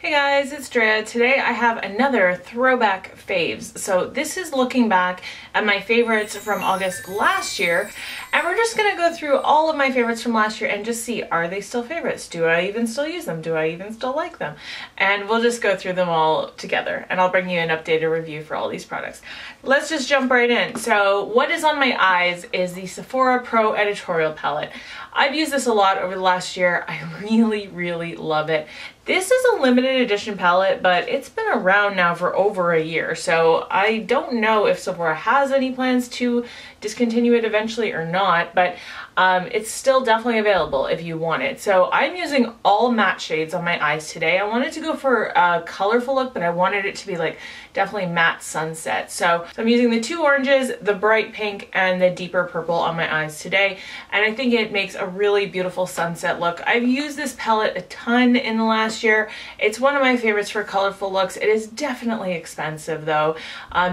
Hey guys, it's Drea. Today I have another throwback faves. So this is looking back at my favorites from August last year, and we're just gonna go through all of my favorites from last year and just see, are they still favorites? Do I even still use them? Do I even still like them? And we'll just go through them all together, and I'll bring you an updated review for all these products. Let's just jump right in. So what is on my eyes is the Sephora Pro Editorial Palette. I've used this a lot over the last year. I really love it. This is a limited edition palette, but it's been around now for over a year, so I don't know if Sephora has any plans to discontinue it eventually or not, but it's still definitely available if you want it. So I'm using all matte shades on my eyes today. I wanted to go for a colorful look, but I wanted it to be like definitely matte sunset. So I'm using the two oranges, the bright pink, and the deeper purple on my eyes today, and I think it makes a really beautiful sunset look. I've used this palette a ton in the last year. It's one of my favorites for colorful looks. It is definitely expensive though.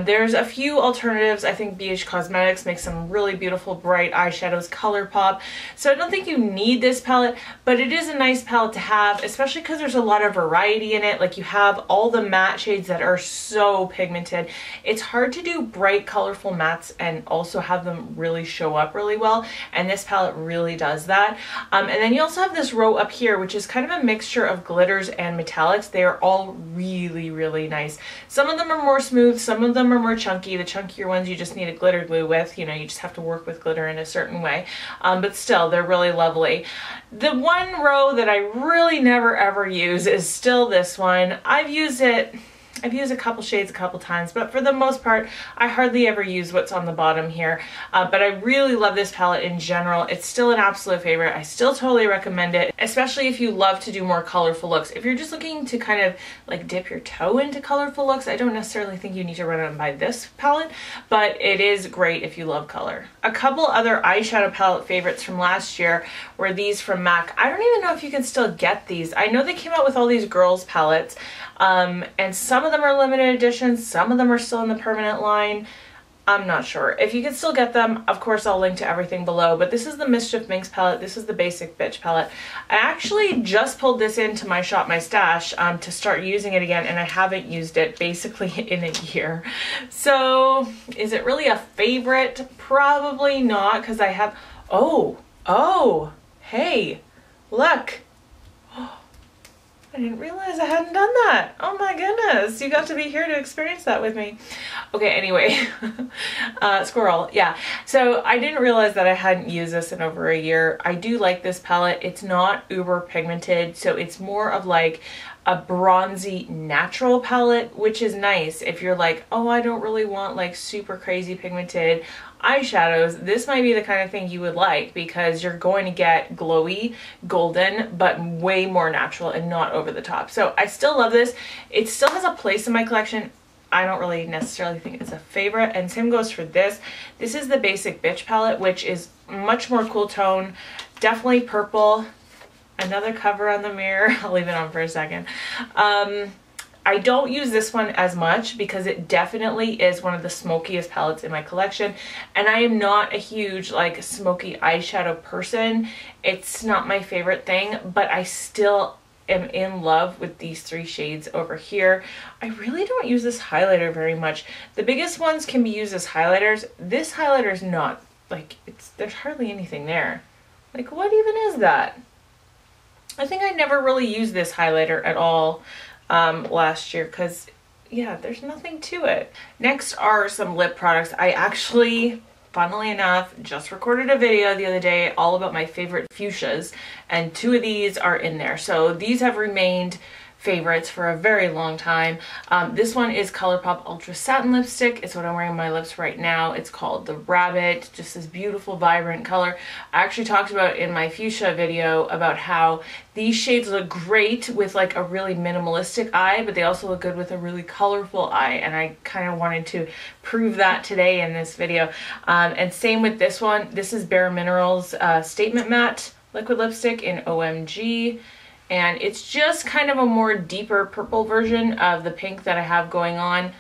There's a few alternatives. I think BH Cosmetics makes some really beautiful bright eyeshadows, ColourPop. So I don't think you need this palette, but it is a nice palette to have, especially because there's a lot of variety in it. Like you have all the matte shades that are so pigmented. It's hard to do bright colorful mattes and also have them really show up really well, and this palette really does that. And then you also have this row up here, which is kind of a mixture of glitters and metallics. They are all really nice. Some of them are more smooth, some of them are more chunky. The chunkier ones you just need a glitter glue with, you know, you just have to work with glitter in a certain way, but still they're really lovely. The one row that I really never ever use is still this one. I've used a couple shades a couple times, but for the most part, I hardly ever use what's on the bottom here. But I really love this palette in general. It's still an absolute favorite. I still totally recommend it, especially if you love to do more colorful looks. If you're just looking to kind of like dip your toe into colorful looks, I don't necessarily think you need to run out and buy this palette, but it is great if you love color. A couple other eyeshadow palette favorites from last year were these from MAC. I don't even know if you can still get these. I know they came out with all these girls palettes, and some of them are limited editions, some of them are still in the permanent line. I'm not sure. If you can still get them, of course I'll link to everything below, but this is the Mischief Minx palette. This is the Basic Bitch palette. I actually just pulled this into my Shop My Stash to start using it again, and I haven't used it basically in a year. So is it really a favorite? Probably not, because I have, oh, hey, look. I didn't realize I hadn't done that. Oh my goodness, you got to be here to experience that with me. Okay, anyway, squirrel, yeah. So I didn't realize that I hadn't used this in over a year. I do like this palette. It's not uber pigmented, so it's more of like a bronzy natural palette, which is nice if you're like, oh, I don't really want like super crazy pigmented eyeshadows. This might be the kind of thing you would like, because you're going to get glowy golden but way more natural and not over the top. So I still love this. It still has a place in my collection. I don't really necessarily think it's a favorite, and same goes for this. This is the Basic Bitch palette, which is much more cool tone, definitely purple. Another cover on the mirror. I'll leave it on for a second. I don't use this one as much because it definitely is one of the smokiest palettes in my collection, and I am not a huge like smoky eyeshadow person. It's not my favorite thing, but I still am in love with these three shades over here. I really don't use this highlighter very much. The biggest ones can be used as highlighters. This highlighter is not, like, there's hardly anything there. Like, what even is that? I think I never really used this highlighter at all last year, because yeah, there's nothing to it. Next are some lip products. I actually, funnily enough, just recorded a video the other day all about my favorite fuchsias, and two of these are in there. So these have remained favorites for a very long time. This one is ColourPop Ultra Satin Lipstick. It's what I'm wearing on my lips right now. It's called the Rabbit, just this beautiful vibrant color. I actually talked about in my fuchsia video about how these shades look great with like a really minimalistic eye, but they also look good with a really colorful eye, and I kind of wanted to prove that today in this video. And same with this one. This is Bare Minerals Statement Matte Liquid Lipstick in OMG. And it's just kind of a more deeper purple version of the pink that I have going on.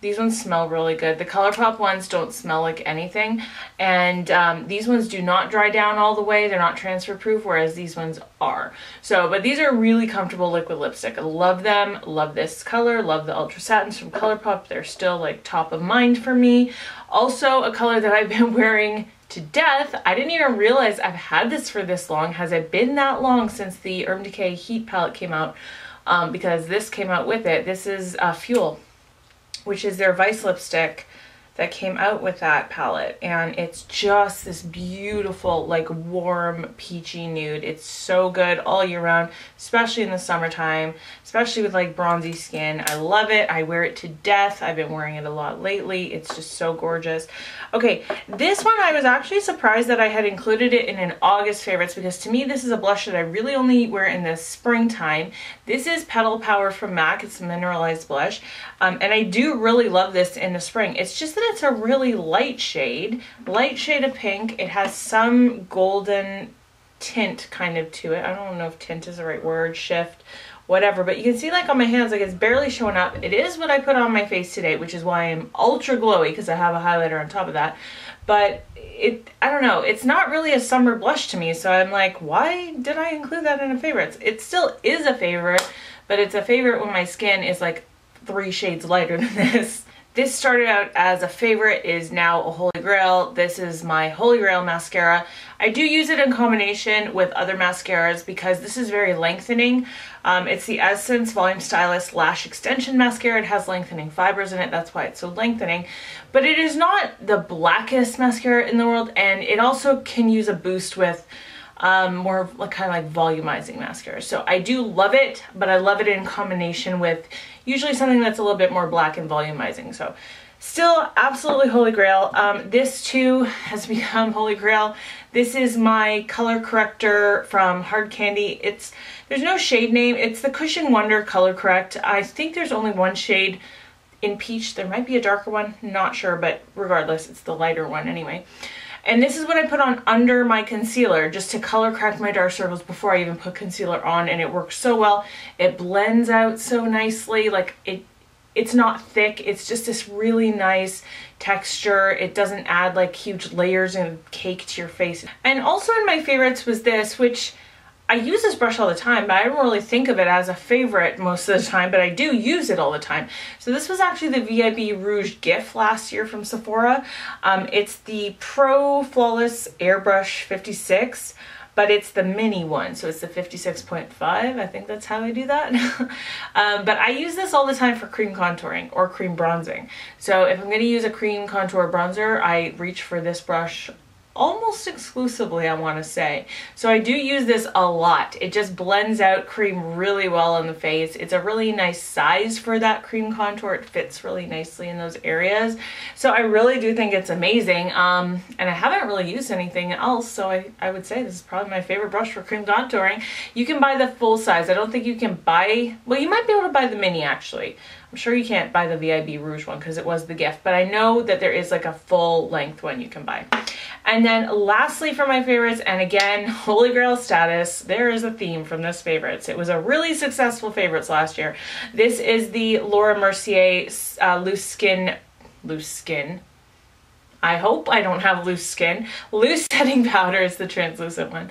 These ones smell really good. The ColourPop ones don't smell like anything, and these ones do not dry down all the way. They're not transfer proof, whereas these ones are. So, but these are really comfortable liquid lipstick. I love them. Love this color. Love the Ultra Satins from ColourPop. They're still like top of mind for me. Also, a color that I've been wearing to death. I didn't even realize I've had this for this long. Has it been that long since the Urban Decay Heat palette came out? Because this came out with it. This is Fuel, which is their Vice lipstick that came out with that palette, and it's just this beautiful, like, warm peachy nude. It's so good all year round, especially in the summertime, especially with like bronzy skin. I love it. I wear it to death. I've been wearing it a lot lately. It's just so gorgeous. Okay, this one I was actually surprised that I had included it in an August favorites, because to me this is a blush that I really only wear in the springtime. This is Petal Power from MAC. It's a mineralized blush, and I do really love this in the spring. It's just that it's a really light shade of pink. It has some golden tint kind of to it. I don't know if tint is the right word, shift, whatever, but you can see like on my hands, like it's barely showing up. It is what I put on my face today, which is why I'm ultra glowy, because I have a highlighter on top of that. But I don't know, it's not really a summer blush to me, so I'm like, why did I include that in a favorites? It still is a favorite, but it's a favorite when my skin is like 3 shades lighter than this. This started out as a favorite, is now a holy grail. This is my holy grail mascara. I do use it in combination with other mascaras because this is very lengthening. It's the Essence Volume Stylist Lash Extension Mascara. It has lengthening fibers in it. That's why it's so lengthening. But it is not the blackest mascara in the world, and it also can use a boost with more like kind of like volumizing mascara. So I do love it, but I love it in combination with usually something that's a little bit more black and volumizing. So still absolutely holy grail. This too has become holy grail. This is my color corrector from Hard Candy. There's no shade name. It's the Cushion Wonder Color Correct. I think there's only one shade in peach. There might be a darker one, not sure, but regardless, it's the lighter one anyway. And this is what I put on under my concealer just to color correct my dark circles before I even put concealer on, and it works so well. It blends out so nicely. Like it's not thick. It's just this really nice texture. It doesn't add like huge layers of cake to your face. And also in my favorites was this, which I use this brush all the time, but I don't really think of it as a favorite most of the time, but I do use it all the time. So this was actually the VIB Rouge GIF last year from Sephora. It's the Pro Flawless Airbrush 56, but it's the mini one, so it's the 56.5. I think that's how I do that. But I use this all the time for cream contouring or cream bronzing. So if I'm going to use a cream contour bronzer, I reach for this brush almost exclusively, I want to say. So I do use this a lot. It just blends out cream really well on the face. It's a really nice size for that cream contour. It fits really nicely in those areas. So I really do think it's amazing. And I haven't really used anything else, so I would say this is probably my favorite brush for cream contouring. You can buy the full size. I don't think you can buy, well, you might be able to buy the mini actually. I'm sure you can't buy the VIB Rouge one because it was the gift, but I know that there is like a full length one you can buy. And then lastly for my favorites, and again, holy grail status, there is a theme from this favorites. It was a really successful favorites last year. This is the Laura Mercier Loose Skin. I hope I don't have loose skin. Loose setting powder is the translucent one.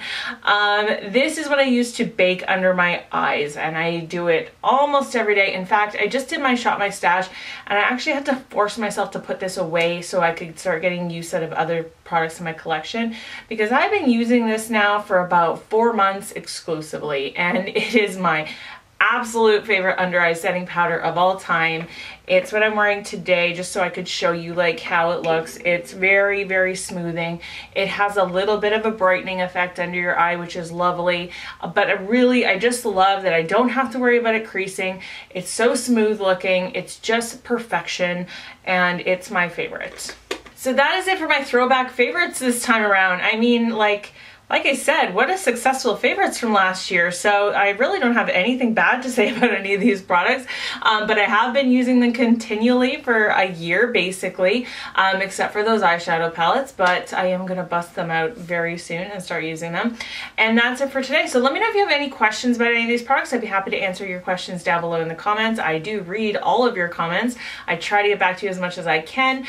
This is what I use to bake under my eyes, and I do it almost every day. In fact, I just did my Shop My Stash, and I actually had to force myself to put this away so I could start getting use out of other products in my collection, because I've been using this now for about 4 months exclusively, and it is my absolute favorite under eye setting powder of all time. It's what I'm wearing today just so I could show you like how it looks. It's very, very smoothing. It has a little bit of a brightening effect under your eye, which is lovely. But I just love that I don't have to worry about it creasing. It's so smooth looking. It's just perfection, and it's my favorite. So that is it for my throwback favorites this time around. I mean, like, like I said, what a successful favorites from last year. So I really don't have anything bad to say about any of these products, but I have been using them continually for a year basically, except for those eyeshadow palettes, but I am gonna bust them out very soon and start using them. And that's it for today. So let me know if you have any questions about any of these products. I'd be happy to answer your questions down below in the comments. I do read all of your comments. I try to get back to you as much as I can,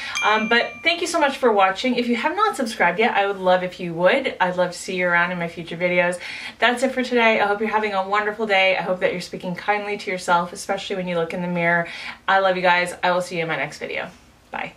but thank you so much for watching. If you have not subscribed yet, I would love if you would. I'd love to see you around in my future videos. That's it for today. I hope you're having a wonderful day. I hope that you're speaking kindly to yourself, especially when you look in the mirror. I love you guys. I will see you in my next video. Bye.